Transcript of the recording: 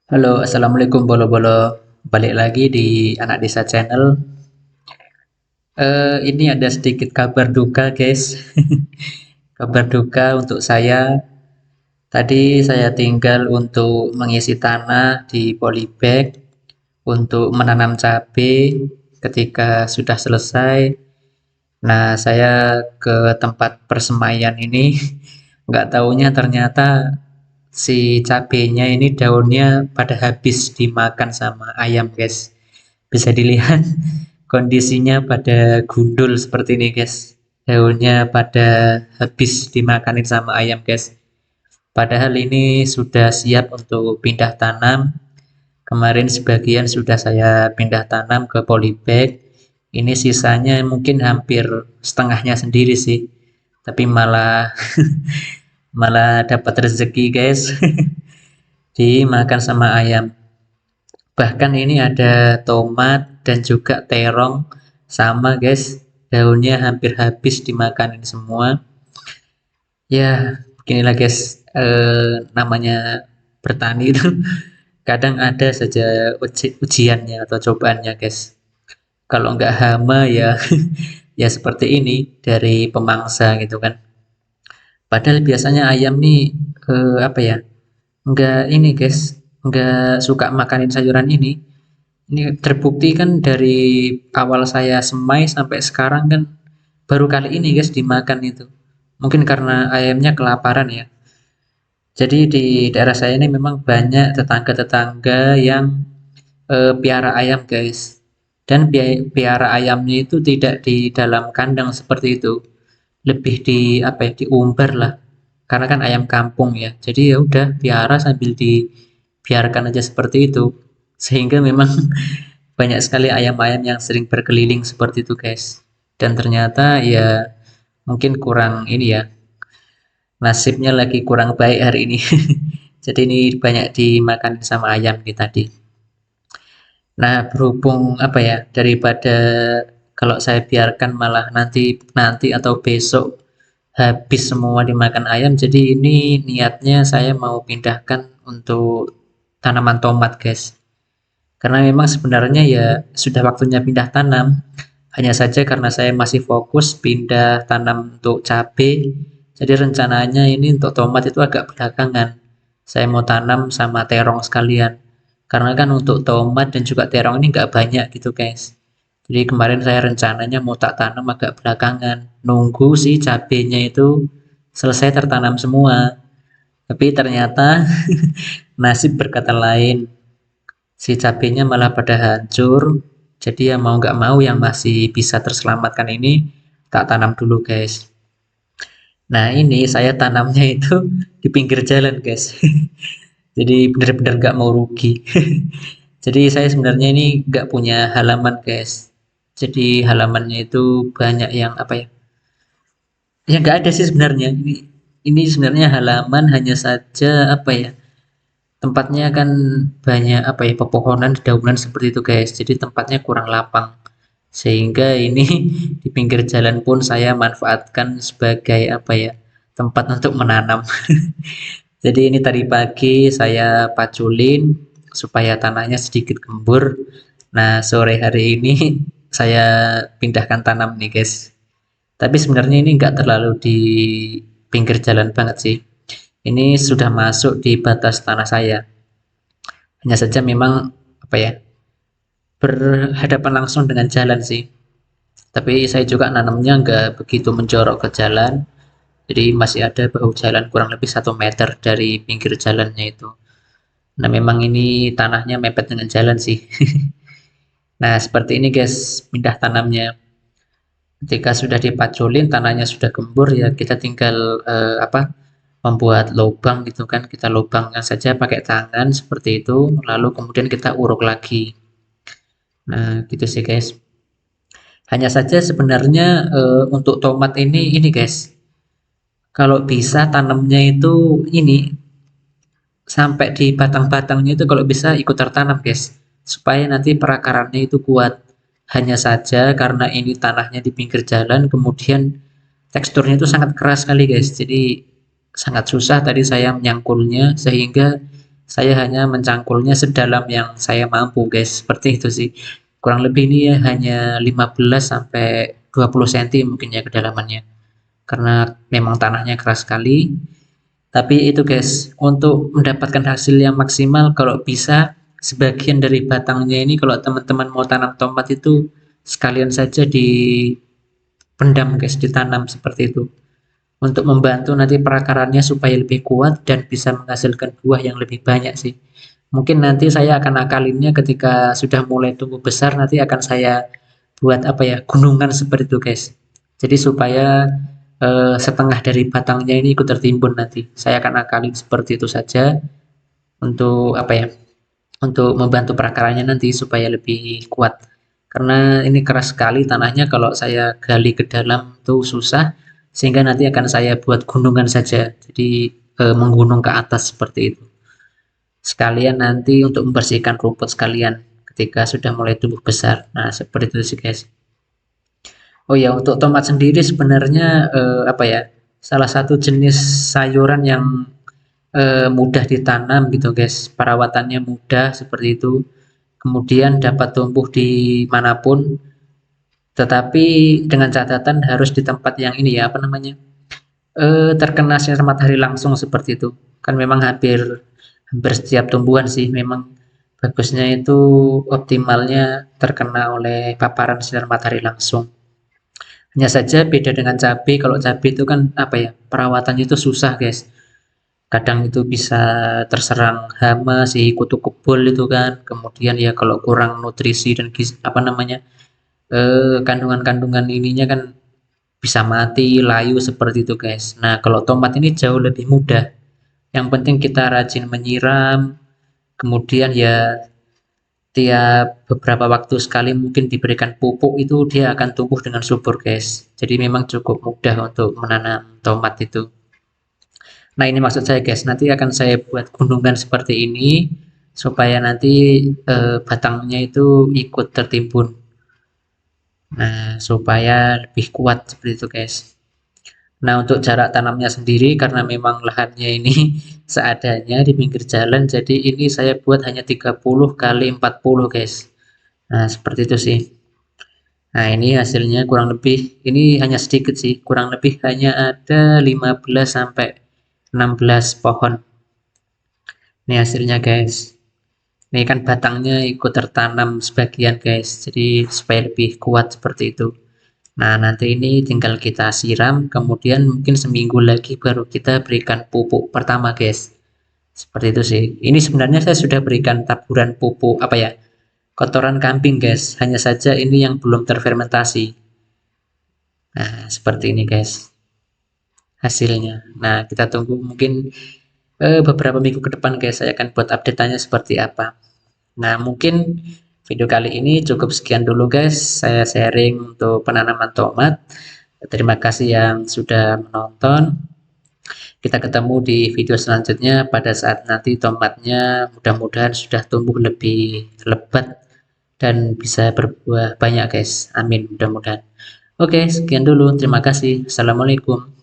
Halo, assalamualaikum bolo-bolo. Balik lagi di Anak Desa Channel. Ini ada sedikit kabar duka, guys. Kabar duka untuk saya. Tadi saya tinggal untuk mengisi tanah di polybag untuk menanam cabai. Ketika sudah selesai, nah saya ke tempat persemaian ini. Nggak taunya ternyata si cabenya ini daunnya pada habis dimakan sama ayam, guys. Bisa dilihat kondisinya pada gundul seperti ini, guys. Daunnya pada habis dimakanin sama ayam, guys. Padahal ini sudah siap untuk pindah tanam. Kemarin sebagian sudah saya pindah tanam ke polybag. Ini sisanya mungkin hampir setengahnya sendiri sih. Tapi malah malah dapat rezeki, guys. Dimakan sama ayam. Bahkan ini ada tomat dan juga terong sama, guys. Daunnya hampir habis dimakanin semua. Ya, beginilah, guys. Namanya bertani itu kadang ada saja ujiannya atau cobaannya, guys. Kalau nggak hama ya ya seperti ini dari pemangsa gitu kan. Padahal biasanya ayam nih apa ya? Nggak ini, guys. Nggak suka makanin sayuran ini. Ini terbukti kan dari awal saya semai sampai sekarang kan baru kali ini, guys, dimakan itu. Mungkin karena ayamnya kelaparan ya. Jadi di daerah saya ini memang banyak tetangga-tetangga yang piara ayam, guys. Dan piara ayamnya itu tidak di dalam kandang seperti itu. Lebih di apa ya, diumbar lah. Karena kan ayam kampung ya. Jadi ya udah piara sambil dibiarkan aja seperti itu. Sehingga memang banyak sekali ayam-ayam yang sering berkeliling seperti itu, guys. Dan ternyata ya mungkin kurang ini ya, nasibnya lagi kurang baik hari ini. Jadi ini banyak dimakan sama ayam nih tadi. Nah, berhubung apa ya, daripada kalau saya biarkan malah nanti nanti atau besok habis semua dimakan ayam, jadi ini niatnya saya mau pindahkan untuk tanaman tomat, guys. Karena memang sebenarnya ya sudah waktunya pindah tanam. Hanya saja karena saya masih fokus pindah tanam untuk cabai, jadi rencananya ini untuk tomat itu agak belakangan. Saya mau tanam sama terong sekalian. Karena kan untuk tomat dan juga terong ini nggak banyak gitu, guys. Jadi kemarin saya rencananya mau tak tanam agak belakangan. Nunggu si cabenya itu selesai tertanam semua. Tapi ternyata nasib berkata lain. Si cabenya malah pada hancur. Jadi ya mau nggak mau yang masih bisa terselamatkan ini tak tanam dulu, guys. Nah, ini saya tanamnya itu di pinggir jalan, guys. Jadi benar-benar nggak mau rugi. Jadi saya sebenarnya ini nggak punya halaman, guys. Jadi halamannya itu banyak yang apa ya? Ya nggak ada sih sebenarnya. Ini sebenarnya halaman hanya saja apa ya? Tempatnya kan banyak apa ya, pepohonan, dedaunan seperti itu, guys. Jadi tempatnya kurang lapang. Sehingga ini di pinggir jalan pun saya manfaatkan sebagai apa ya, tempat untuk menanam. Jadi ini tadi pagi saya paculin supaya tanahnya sedikit gembur. Nah, sore hari ini saya pindahkan tanam nih, guys. Tapi sebenarnya ini nggak terlalu di pinggir jalan banget sih. Ini sudah masuk di batas tanah saya. Hanya saja memang apa ya, berhadapan langsung dengan jalan sih. Tapi saya juga nanamnya nggak begitu menjorok ke jalan. Jadi masih ada bahu jalan kurang lebih 1 meter dari pinggir jalannya itu. Nah, memang ini tanahnya mepet dengan jalan sih. Nah, seperti ini, guys, pindah tanamnya. Ketika sudah dipaculin, tanahnya sudah gembur ya, kita tinggal apa? Membuat lubang gitu kan. Kita lubangkan saja pakai tangan seperti itu, lalu kemudian kita uruk lagi. Nah, gitu sih, guys. Hanya saja sebenarnya untuk tomat ini, guys. Kalau bisa tanamnya itu ini sampai di batang-batangnya itu kalau bisa ikut tertanam, guys, supaya nanti perakarannya itu kuat. Hanya saja karena ini tanahnya di pinggir jalan, kemudian teksturnya itu sangat keras sekali, guys. Jadi sangat susah tadi saya menyangkulnya sehingga Saya hanya mencangkulnya sedalam yang saya mampu guys, seperti itu sih. Kurang lebih ini ya hanya 15 sampai 20 cm mungkin ya kedalamannya. Karena memang tanahnya keras sekali. Tapi itu guys, untuk mendapatkan hasil yang maksimal kalau bisa sebagian dari batangnya ini kalau teman-teman mau tanam tomat itu sekalian saja dipendam guys, ditanam seperti itu. Untuk membantu nanti perakarannya supaya lebih kuat dan bisa menghasilkan buah yang lebih banyak sih. Mungkin nanti saya akan akalinnya ketika sudah mulai tumbuh besar, nanti akan saya buat apa ya, gunungan seperti itu guys. Jadi supaya setengah dari batangnya ini ikut tertimbun nanti. Saya akan akalin seperti itu saja untuk apa ya, untuk membantu perakarannya nanti supaya lebih kuat. Karena ini keras sekali tanahnya, kalau saya gali ke dalam tuh susah, sehingga nanti akan saya buat gunungan saja. Jadi menggunung ke atas seperti itu. Sekalian nanti untuk membersihkan rumput sekalian ketika sudah mulai tumbuh besar. Nah, seperti itu sih guys. Oh ya, untuk tomat sendiri sebenarnya apa ya? Salah satu jenis sayuran yang mudah ditanam gitu guys. Perawatannya mudah seperti itu. Kemudian dapat tumbuh di manapun, tetapi dengan catatan harus di tempat yang ini ya, apa namanya? Terkena sinar matahari langsung seperti itu. Kan memang hampir hampir setiap tumbuhan sih memang bagusnya itu optimalnya terkena oleh paparan sinar matahari langsung. Hanya saja beda dengan cabai, kalau cabai itu kan apa ya, perawatannya itu susah guys. Kadang itu bisa terserang hama si kutu kebul itu kan. Kemudian ya kalau kurang nutrisi dan apa namanya, kandungan-kandungan ininya kan bisa mati, layu seperti itu guys. Nah kalau tomat ini jauh lebih mudah. Yang penting kita rajin menyiram, kemudian ya tiap beberapa waktu sekali mungkin diberikan pupuk, itu dia akan tumbuh dengan subur guys. Jadi memang cukup mudah untuk menanam tomat itu. Nah ini maksud saya guys, nanti akan saya buat gunungan seperti ini supaya nanti batangnya itu ikut tertimbun. Nah supaya lebih kuat seperti itu guys. Nah untuk jarak tanamnya sendiri karena memang lahannya ini seadanya di pinggir jalan, jadi ini saya buat hanya 30 kali 40 guys. Nah seperti itu sih. Nah ini hasilnya kurang lebih, ini hanya sedikit sih, kurang lebih hanya ada 15 sampai 16 pohon. Ini hasilnya guys. Ini kan batangnya ikut tertanam sebagian guys, jadi supaya lebih kuat seperti itu. Nah nanti ini tinggal kita siram, kemudian mungkin seminggu lagi baru kita berikan pupuk pertama guys. Seperti itu sih. Ini sebenarnya saya sudah berikan taburan pupuk apa ya, kotoran kambing guys, hanya saja ini yang belum terfermentasi. Nah seperti ini guys hasilnya. Nah kita tunggu mungkin beberapa minggu ke depan guys, saya akan buat update-nya seperti apa. Nah mungkin video kali ini cukup sekian dulu guys, saya sharing untuk penanaman tomat. Terima kasih yang sudah menonton. Kita ketemu di video selanjutnya pada saat nanti tomatnya mudah-mudahan sudah tumbuh lebih lebat dan bisa berbuah banyak guys. Amin mudah-mudahan. Oke, sekian dulu. Terima kasih. Assalamualaikum.